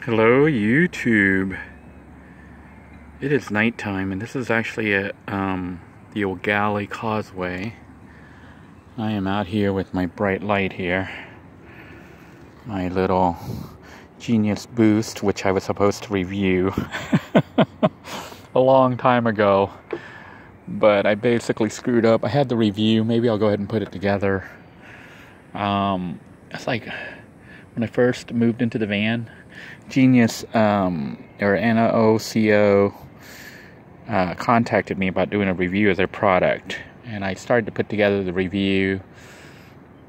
Hello YouTube. It is nighttime and this is actually at the Old Galley Causeway. I am out here with my bright light here. My little Genius Boost, which I was supposed to review a long time ago. But I basically screwed up. I had the review. Maybe I'll go ahead and put it together. It's like when I first moved into the van, Genius or NOCO contacted me about doing a review of their product, and I started to put together the review.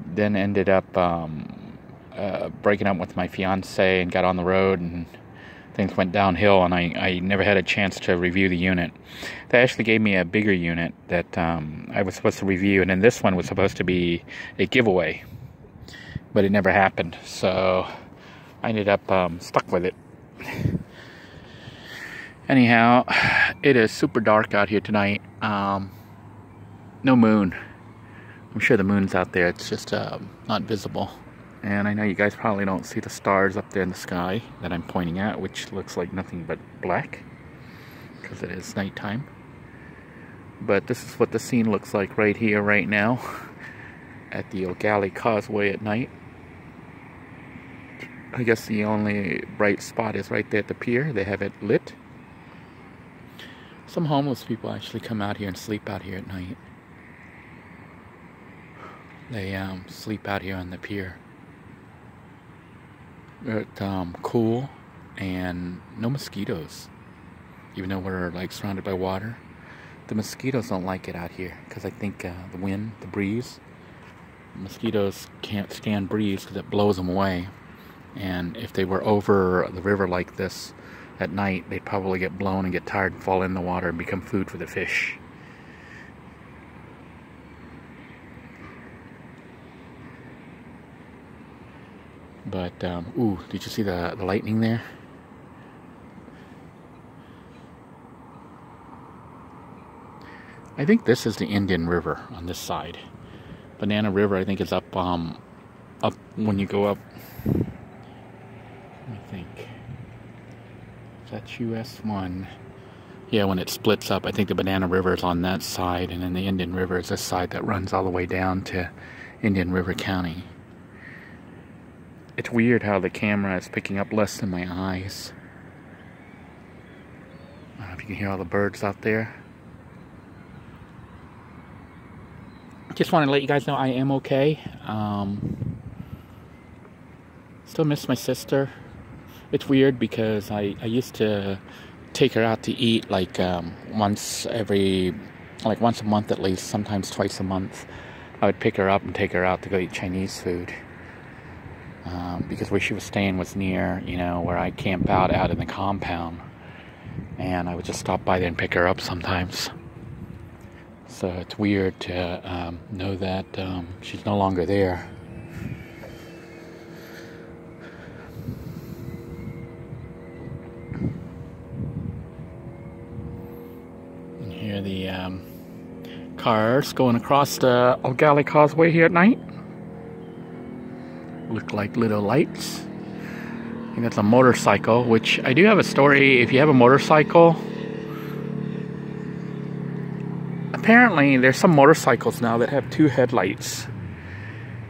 Then ended up breaking up with my fiance and got on the road, and things went downhill, and I never had a chance to review the unit. They actually gave me a bigger unit that I was supposed to review, and then this one was supposed to be a giveaway, but it never happened, so I ended up stuck with it. Anyhow, it is super dark out here tonight. No moon. I'm sure the moon's out there, it's just not visible. And I know you guys probably don't see the stars up there in the sky that I'm pointing at, which looks like nothing but black, because it is nighttime. But this is what the scene looks like right here, right now, at the Old Galley Causeway at night. I guess the only bright spot is right there at the pier. They have it lit. Some homeless people actually come out here and sleep out here at night. They sleep out here on the pier. It's cool and no mosquitoes. Even though we're like surrounded by water, the mosquitoes don't like it out here because I think the wind, the breeze. Mosquitoes can't stand breeze because it blows them away. And if they were over the river like this at night, they'd probably get blown and get tired and fall in the water and become food for the fish. But, ooh, did you see the lightning there? I think this is the Indian River on this side. Banana River, I think, is up when you go up. I think that's US 1. Yeah, when it splits up, I think the Banana River is on that side, and then the Indian River is this side that runs all the way down to Indian River County. It's weird how the camera is picking up less than my eyes. I don't know if you can hear all the birds out there. Just want to let you guys know I am okay. Still miss my sister. It's weird because I used to take her out to eat like once a month at least, sometimes twice a month. I would pick her up and take her out to go eat Chinese food. Because where she was staying was near, where I camp out in the compound. And I would just stop by there and pick her up sometimes. So it's weird to know that she's no longer there. And here are the cars going across the Old Galley Causeway here at night. Look like little lights. I think that's a motorcycle, which I do have a story. If you have a motorcycle, apparently there's some motorcycles now that have two headlights.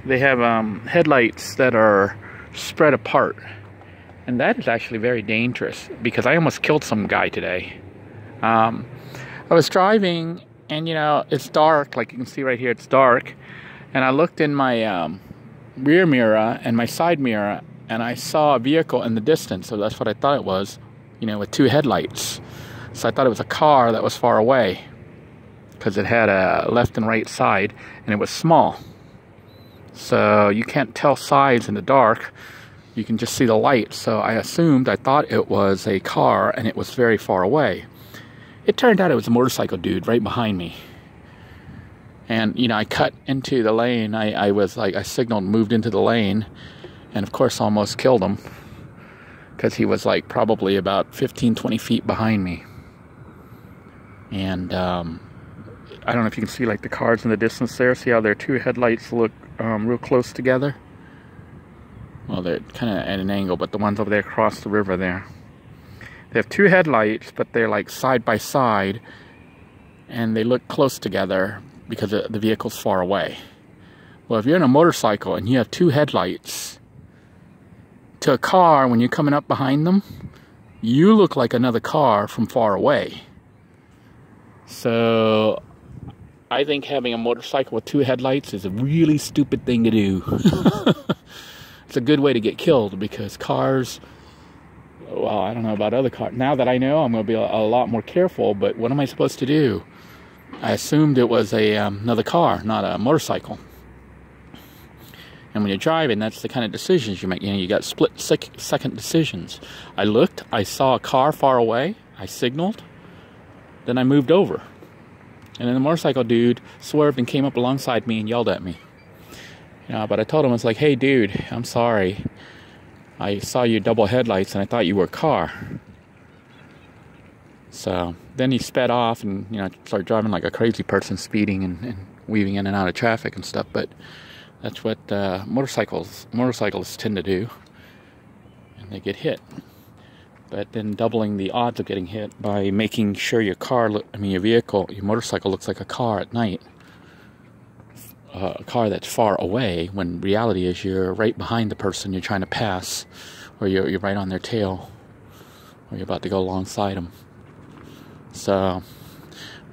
They have headlights that are spread apart, and that is actually very dangerous because I almost killed some guy today. I was driving, and it's dark, like you can see right here, it's dark, and I looked in my rear mirror and my side mirror, and I saw a vehicle in the distance, so that's what I thought it was, with two headlights. So I thought it was a car that was far away, because it had a left and right side, and it was small. So you can't tell sides in the dark, you can just see the light. So I thought it was a car, and it was very far away. It turned out it was a motorcycle dude right behind me. And, I cut into the lane. I signaled and moved into the lane. And, of course, almost killed him. Because he was, probably about 15, 20 feet behind me. And, I don't know if you can see, the cars in the distance there. See how their two headlights look real close together? Well, they're kind of at an angle, but the ones over there across the river there. They have 2 headlights, but they're like side by side, and they look close together because the vehicle's far away. Well, if you're in a motorcycle and you have 2 headlights to a car, when you're coming up behind them, you look like another car from far away. So I think having a motorcycle with 2 headlights is a really stupid thing to do. It's a good way to get killed, because cars, well, I don't know about other cars. Now that I know, I'm going to be a lot more careful, but what am I supposed to do? I assumed it was another car, not a motorcycle. And when you're driving, that's the kind of decisions you make. You know, you got split-second decisions. I looked, I saw a car far away, I signaled, then I moved over. And then the motorcycle dude swerved and came up alongside me and yelled at me. You know, but I told him, I was like, hey dude, I'm sorry. I saw your double headlights and I thought you were a car. So then he sped off and, you know, started driving like a crazy person, speeding and weaving in and out of traffic and stuff. But that's what motorcyclists tend to do. And they get hit. But then doubling the odds of getting hit by making sure your motorcycle looks like a car at night. A car that's far away, when reality is you're right behind the person you're trying to pass, or you're right on their tail, or you're about to go alongside them. So,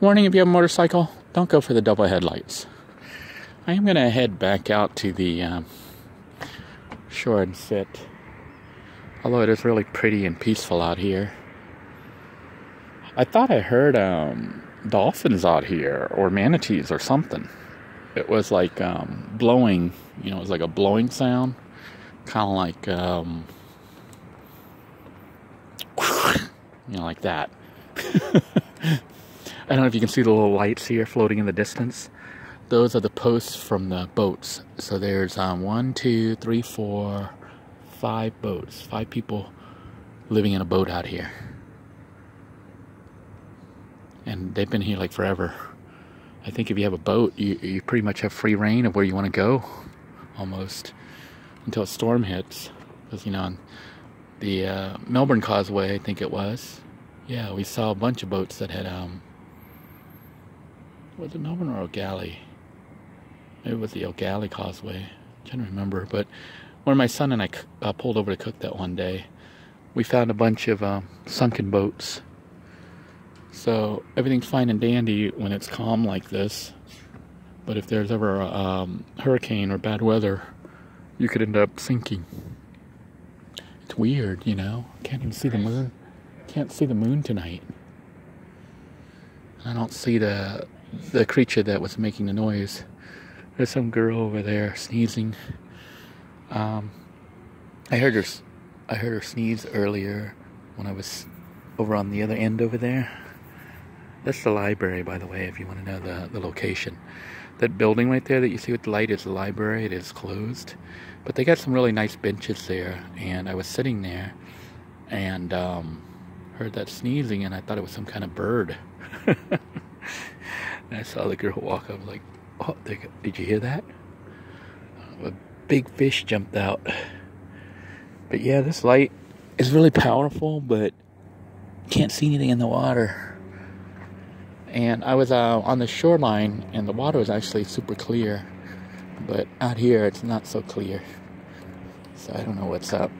warning, if you have a motorcycle, don't go for the double headlights. I am going to head back out to the shore and sit. Although it is really pretty and peaceful out here. I thought I heard dolphins out here, or manatees or something. It was like blowing, you know, it was like a blowing sound. Kind of like, you know, like that. I don't know if you can see the little lights here floating in the distance. Those are the posts from the boats. So there's 1, 2, 3, 4, 5 boats. 5 people living in a boat out here. And they've been here like forever. I think if you have a boat, you pretty much have free reign of where you want to go, almost, until a storm hits. Because, you know, on the Melbourne Causeway, I think it was, yeah, we saw a bunch of boats that had, was it Melbourne or O'Galley? Maybe it was the O'Galley Causeway. I'm trying to remember. But when my son and I pulled over to cook that one day, we found a bunch of sunken boats. So everything's fine and dandy when it's calm like this, but if there's ever a hurricane or bad weather, you could end up sinking. It's weird, you know. Can't even see the moon. Can't see the moon tonight. I don't see the creature that was making the noise. There's some girl over there sneezing. I heard her sneeze earlier when I was over on the other end over there. That's the library, by the way, if you want to know the location. That building right there that you see with the light is the library. It is closed. But they got some really nice benches there. And I was sitting there and heard that sneezing, and I thought it was some kind of bird. And I saw the girl walk up, like, oh, did you hear that? A big fish jumped out. But yeah, this light is really powerful, but can't see anything in the water. And I was on the shoreline, and the water was actually super clear. But out here, it's not so clear. So I don't know what's up.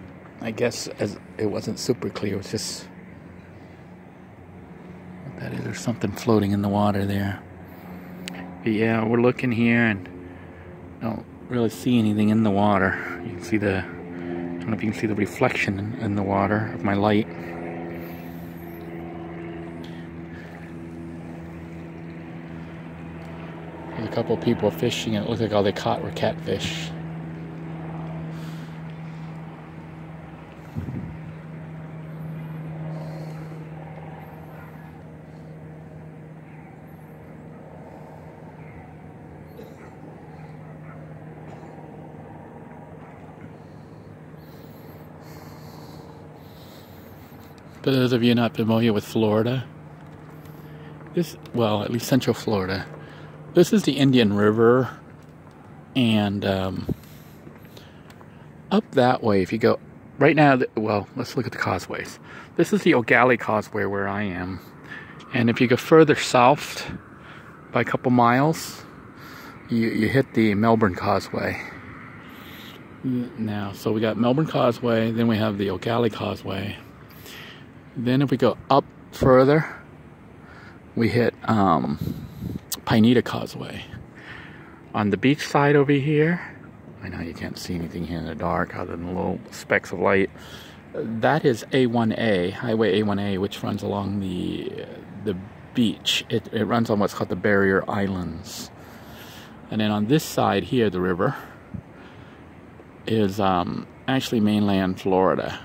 I guess as it wasn't super clear, it was just... what that is, there's something floating in the water there. But yeah, we're looking here, and don't really see anything in the water. You can see I don't know if you can see the reflection in the water of my light. There's a couple of people fishing, and it looks like all they caught were catfish. For those of you not familiar with Florida, well, at least Central Florida, this is the Indian River, and up that way, if you go right now, well, let's look at the causeways. This is the O'Galley Causeway where I am. And if you go further south by a couple miles, you hit the Melbourne Causeway. Now, so we got Melbourne Causeway, then we have the O'Galley Causeway. Then if we go up further, we hit Pineda Causeway. On the beach side over here, I know you can't see anything here in the dark other than little specks of light. That is A1A, Highway A1A, which runs along the beach. It runs on what's called the Barrier Islands. And then on this side here, the river, is actually mainland Florida.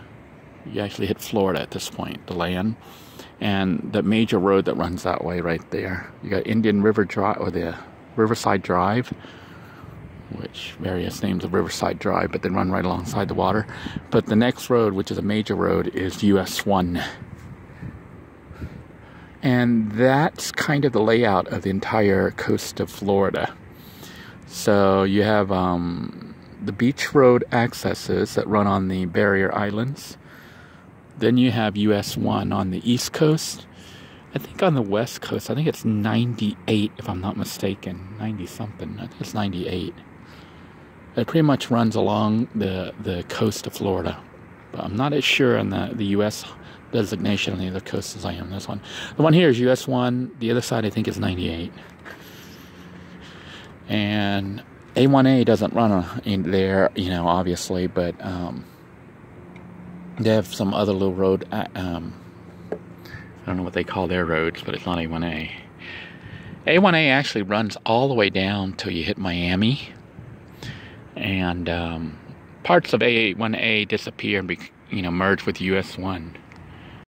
You actually hit Florida at this point, the land. And the major road that runs that way right there. You got Indian River Drive, or the Riverside Drive, which various names of Riverside Drive, but they run right alongside the water. But the next road, which is a major road, is US 1. And that's kind of the layout of the entire coast of Florida. So you have the beach road accesses that run on the Barrier Islands. Then you have US 1 on the east coast. I think on the west coast, I think it's 98 if I'm not mistaken. 90 something, I think it's 98. It pretty much runs along the coast of Florida. But I'm not as sure on the US designation on the other coast as I am this one. The one here is US 1, the other side I think is 98. And A1A doesn't run in there, you know, obviously, but they have some other little road, I don't know what they call their roads, but it's not A1A. A1A actually runs all the way down till you hit Miami. And parts of A1A disappear and merge with US 1.